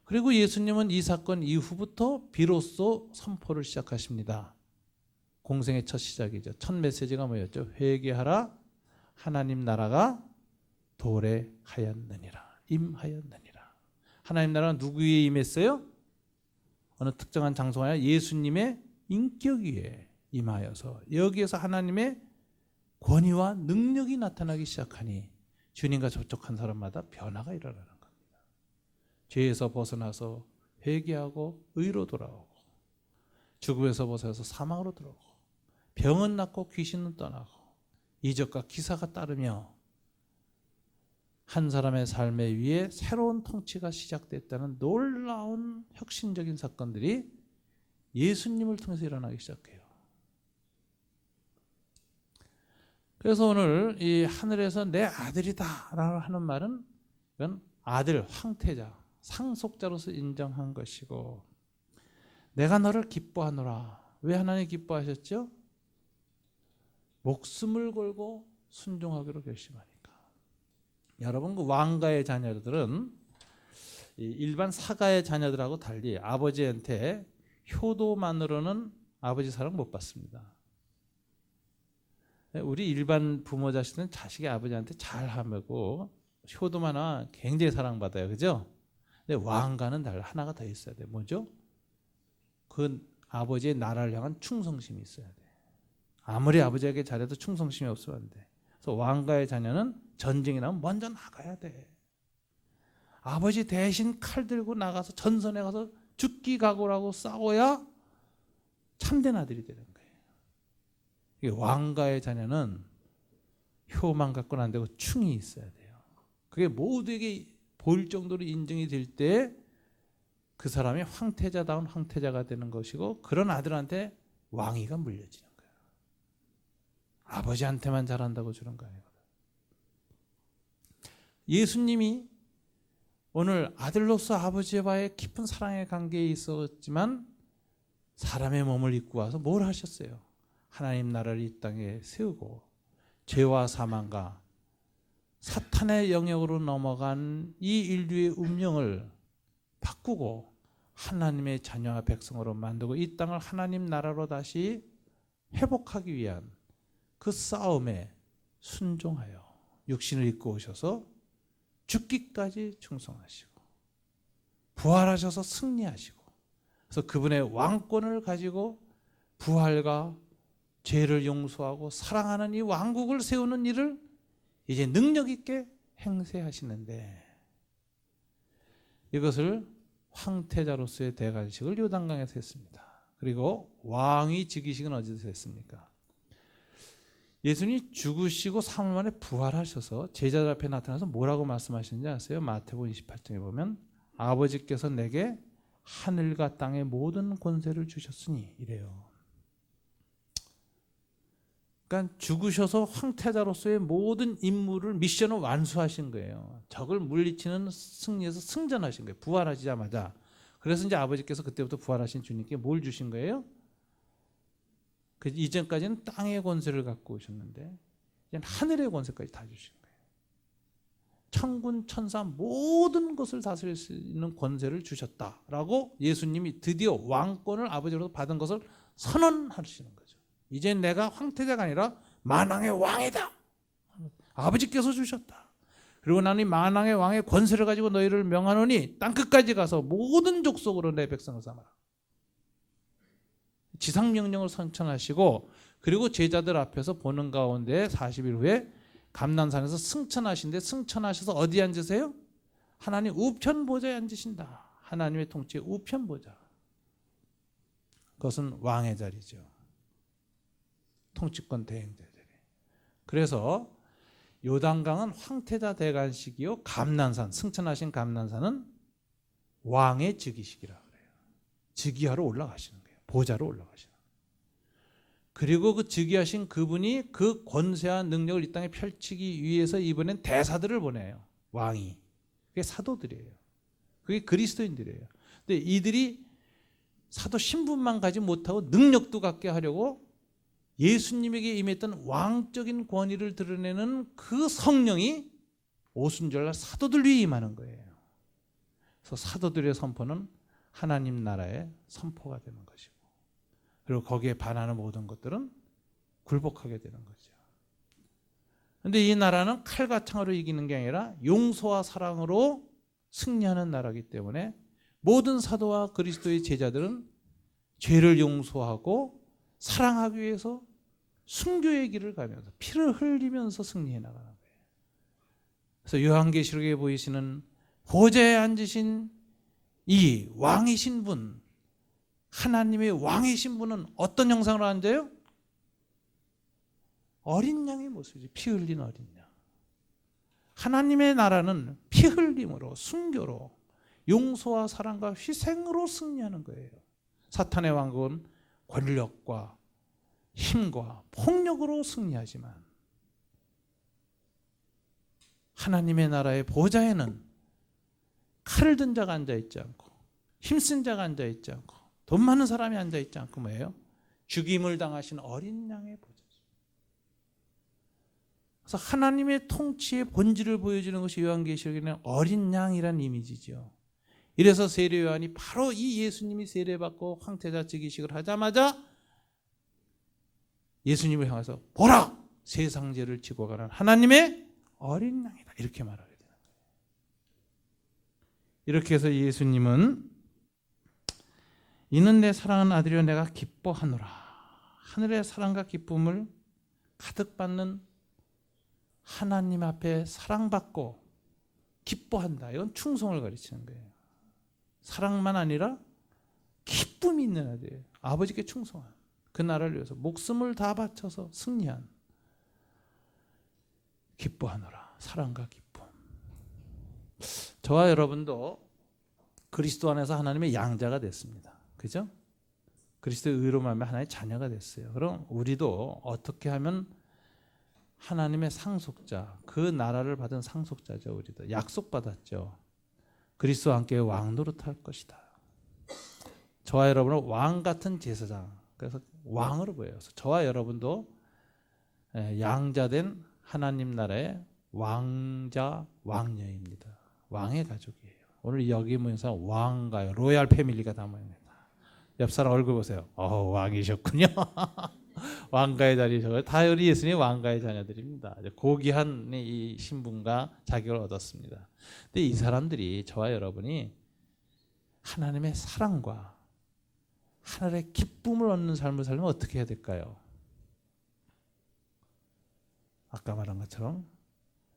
그리고 예수님은 이 사건 이후부터 비로소 선포를 시작하십니다. 공생의 첫 시작이죠. 첫 메시지가 뭐였죠? 회개하라 하나님 나라가 도래하였느니라. 임하였느니라. 하나님 나라가 누구 위에 임했어요? 어느 특정한 장소가 아니라 예수님의 인격 위에 임하여서 여기에서 하나님의 권위와 능력이 나타나기 시작하니 주님과 접촉한 사람마다 변화가 일어나는 겁니다. 죄에서 벗어나서 회개하고 의로 돌아오고, 죽음에서 벗어나서 사망으로 들어오고, 병은 낫고 귀신은 떠나고, 이적과 기사가 따르며 한 사람의 삶의 위에 새로운 통치가 시작됐다는 놀라운 혁신적인 사건들이 예수님을 통해서 일어나기 시작해요. 그래서 오늘 이 하늘에서 내 아들이다 라고 하는 말은 이건 아들, 황태자, 상속자로서 인정한 것이고, 내가 너를 기뻐하노라. 왜 하나님 기뻐하셨죠? 목숨을 걸고 순종하기로 결심하니까. 여러분, 그 왕가의 자녀들은 일반 사가의 자녀들하고 달리 아버지한테 효도만으로는 아버지 사랑 못 받습니다. 우리 일반 부모 자식은 자식이 아버지한테 잘하고 효도만 굉장히 사랑받아요. 그죠? 근데 왕가는 달라. 하나가 더 있어야 돼. 뭐죠? 그 아버지의 나라를 향한 충성심이 있어야 돼. 아무리 아버지에게 잘해도 충성심이 없으면 안 돼. 그래서 왕가의 자녀는 전쟁이 나면 먼저 나가야 돼. 아버지 대신 칼 들고 나가서 전선에 가서 죽기 각오라고 싸워야 참된 아들이 되는 거예요. 왕가의 자녀는 효만 갖고는 안 되고 충이 있어야 돼요. 그게 모두에게 보일 정도로 인정이 될 때 그 사람이 황태자다운 황태자가 되는 것이고, 그런 아들한테 왕위가 물려지는 거예요. 아버지한테만 잘한다고 주는 거 아니거든. 예수님이 오늘 아들로서 아버지와의 깊은 사랑의 관계에 있었지만 사람의 몸을 입고 와서 뭘 하셨어요? 하나님 나라를 이 땅에 세우고 죄와 사망과 사탄의 영역으로 넘어간 이 인류의 운명을 바꾸고 하나님의 자녀와 백성으로 만들고 이 땅을 하나님 나라로 다시 회복하기 위한 그 싸움에 순종하여 육신을 입고 오셔서 죽기까지 충성하시고 부활하셔서 승리하시고, 그래서 그분의 왕권을 가지고 부활과 죄를 용서하고 사랑하는 이 왕국을 세우는 일을 이제 능력 있게 행세하시는데, 이것을 황태자로서의 대관식을 요단강에서 했습니다. 그리고 왕위 즉위식은 어디서 했습니까? 예수님이 죽으시고 3일 만에 부활하셔서 제자들 앞에 나타나서 뭐라고 말씀하시는지 아세요? 마태복음 28장에 보면 아버지께서 내게 하늘과 땅의 모든 권세를 주셨으니 이래요. 그러니까 죽으셔서 황태자로서의 모든 임무를, 미션을 완수하신 거예요. 적을 물리치는 승리에서 승전하신 거예요. 부활하시자마자. 그래서 이제 아버지께서 그때부터 부활하신 주님께 뭘 주신 거예요? 그 이전까지는 땅의 권세를 갖고 오셨는데 이제 하늘의 권세까지 다 주신 거예요. 천군 천사 모든 것을 다스릴 수 있는 권세를 주셨다라고 예수님이 드디어 왕권을 아버지로부터 받은 것을 선언하시는 거죠. 이제 내가 황태자가 아니라 만왕의 왕이다. 아버지께서 주셨다. 그리고 나는 이 만왕의 왕의 권세를 가지고 너희를 명하노니 땅끝까지 가서 모든 족속으로 내 백성을 삼아라. 지상명령을 선천하시고, 그리고 제자들 앞에서 보는 가운데 40일 후에 감난산에서 승천하신데, 승천하셔서 어디 앉으세요? 하나님 우편 보좌에 앉으신다. 하나님의 통치의 우편 보좌. 그것은 왕의 자리죠. 통치권 대행자들이. 그래서 요단강은 황태자 대관식이요, 감난산, 승천하신 감난산은 왕의 즉위식이라고 그래요. 즉위하러 올라가시는 거예요. 보좌로 올라가시는 거예요. 그리고 그 즉위하신 그분이 그 권세와 능력을 이 땅에 펼치기 위해서 이번엔 대사들을 보내요. 왕이. 그게 사도들이에요. 그게 그리스도인들이에요. 근데 이들이 사도 신분만 가지 못하고 능력도 갖게 하려고 예수님에게 임했던 왕적인 권위를 드러내는 그 성령이 오순절날 사도들 위에 임하는 거예요. 그래서 사도들의 선포는 하나님 나라의 선포가 되는 것이고, 그리고 거기에 반하는 모든 것들은 굴복하게 되는 거죠. 그런데 이 나라는 칼과 창으로 이기는 게 아니라 용서와 사랑으로 승리하는 나라이기 때문에 모든 사도와 그리스도의 제자들은 죄를 용서하고 사랑하기 위해서 순교의 길을 가면서 피를 흘리면서 승리해 나가는 거예요. 그래서 요한계시록에 보이시는 보좌에 앉으신 이 왕이신 분, 하나님의 왕이신 분은 어떤 형상으로 앉아요? 어린 양의 모습이지. 피 흘린 어린 양. 하나님의 나라는 피 흘림으로, 순교로, 용서와 사랑과 희생으로 승리하는 거예요. 사탄의 왕국은 권력과 힘과 폭력으로 승리하지만 하나님의 나라의 보좌에는 칼을 든 자가 앉아있지 않고 힘쓴 자가 앉아있지 않고 돈 많은 사람이 앉아있지 않고 뭐예요? 죽임을 당하신 어린 양의 보좌죠. 그래서 하나님의 통치의 본질을 보여주는 것이 요한계시록에는 어린 양이란 이미지죠. 이래서 세례 요한이 바로 이 예수님이 세례받고 황태자 즉위식을 하자마자 예수님을 향해서 보라! 세상 죄를 지고 가는 하나님의 어린 양이다. 이렇게 말하게 되는 거예요. 이렇게 해서 예수님은 이는 내 사랑하는 아들이여 내가 기뻐하노라. 하늘의 사랑과 기쁨을 가득 받는 하나님 앞에 사랑받고 기뻐한다. 이건 충성을 가르치는 거예요. 사랑만 아니라 기쁨이 있는 아들이에요. 아버지께 충성한, 그 나라를 위해서 목숨을 다 바쳐서 승리한, 기뻐하노라. 사랑과 기쁨. 저와 여러분도 그리스도 안에서 하나님의 양자가 됐습니다. 그죠? 그리스도의 의로 말하면 하나님의 자녀가 됐어요. 그럼 우리도 어떻게 하면 하나님의 상속자, 그 나라를 받은 상속자죠. 우리도 약속받았죠. 그리스도와 함께 왕 노릇할 것이다. 저와 여러분은 왕 같은 제사장, 그래서 왕으로 보여요. 저와 여러분도 양자된 하나님 나라의 왕자 왕녀입니다. 왕의 가족이에요. 오늘 여기 모인 사람 왕가요. 로얄 패밀리가 다 모입니다. 옆 사람 얼굴 보세요. 왕이셨군요. 왕가의 자리에 다 우리 예수님의 왕가의 자녀들입니다. 고귀한 이 신분과 자격을 얻었습니다. 근데 이 사람들이, 저와 여러분이 하나님의 사랑과 하늘의 기쁨을 얻는 삶을 살면 어떻게 해야 될까요? 아까 말한 것처럼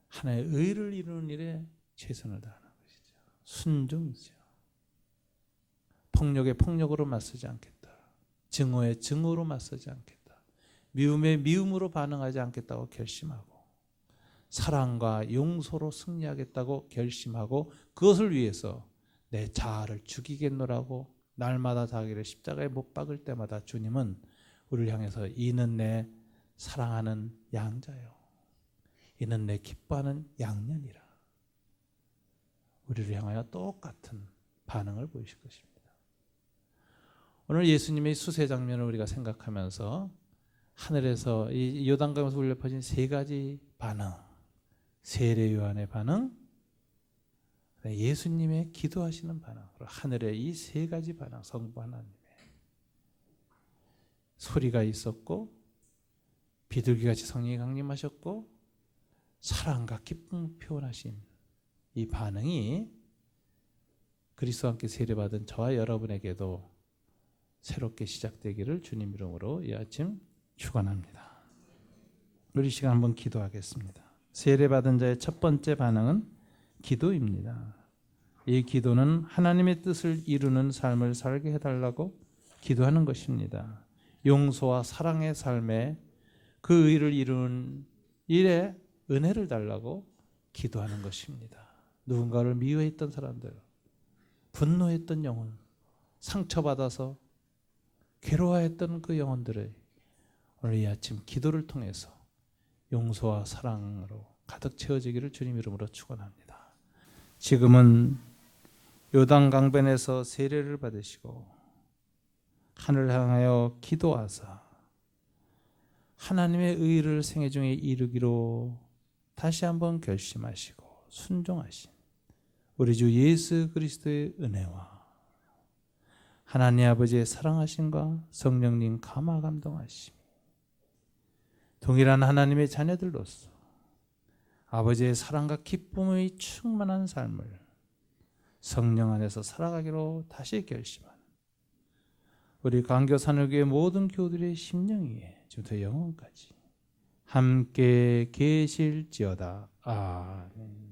하나의 의를 이루는 일에 최선을 다하는 것이죠. 순종이죠. 폭력에 폭력으로 맞서지 않겠다. 증오에 증오로 맞서지 않겠다. 미움에 미움으로 반응하지 않겠다고 결심하고 사랑과 용서로 승리하겠다고 결심하고 그것을 위해서 내 자아를 죽이겠노라고 날마다 자기를 십자가에 못 박을 때마다 주님은 우리를 향해서 이는 내 사랑하는 양자요. 이는 내 기뻐하는 양년이라. 우리를 향하여 똑같은 반응을 보이실 것입니다. 오늘 예수님의 수세 장면을 우리가 생각하면서 하늘에서 이 요단강에서 울려 퍼진 세 가지 반응, 세례 요한의 반응, 예수님의 기도하시는 반응, 하늘의 이 세 가지 반응, 성부 하나님의 소리가 있었고 비둘기같이 성령이 강림하셨고 사랑과 기쁨을 표현하신 이 반응이 그리스도와 함께 세례받은 저와 여러분에게도 새롭게 시작되기를 주님 이름으로 이 아침 축원합니다. 우리 시간 한번 기도하겠습니다. 세례받은 자의 첫 번째 반응은 기도입니다. 이 기도는 하나님의 뜻을 이루는 삶을 살게 해달라고 기도하는 것입니다. 용서와 사랑의 삶에 그 의를 이루는 일에 은혜를 달라고 기도하는 것입니다. 누군가를 미워했던 사람들, 분노했던 영혼, 상처받아서 괴로워했던 그 영혼들의 오늘 이 아침 기도를 통해서 용서와 사랑으로 가득 채워지기를 주님 이름으로 축원합니다. 지금은 요단 강변에서 세례를 받으시고 하늘을 향하여 기도하사 하나님의 의를 생애 중에 이루기로 다시 한번 결심하시고 순종하신 우리 주 예수 그리스도의 은혜와 하나님 아버지의 사랑하심과 성령님 감화 감동하심, 동일한 하나님의 자녀들로서 아버지의 사랑과 기쁨의 충만한 삶을 성령 안에서 살아가기로 다시 결심하는 우리 강교산울교회 모든 교우들의 심령 위에 지금부터 영원까지 함께 계실지어다. 아멘.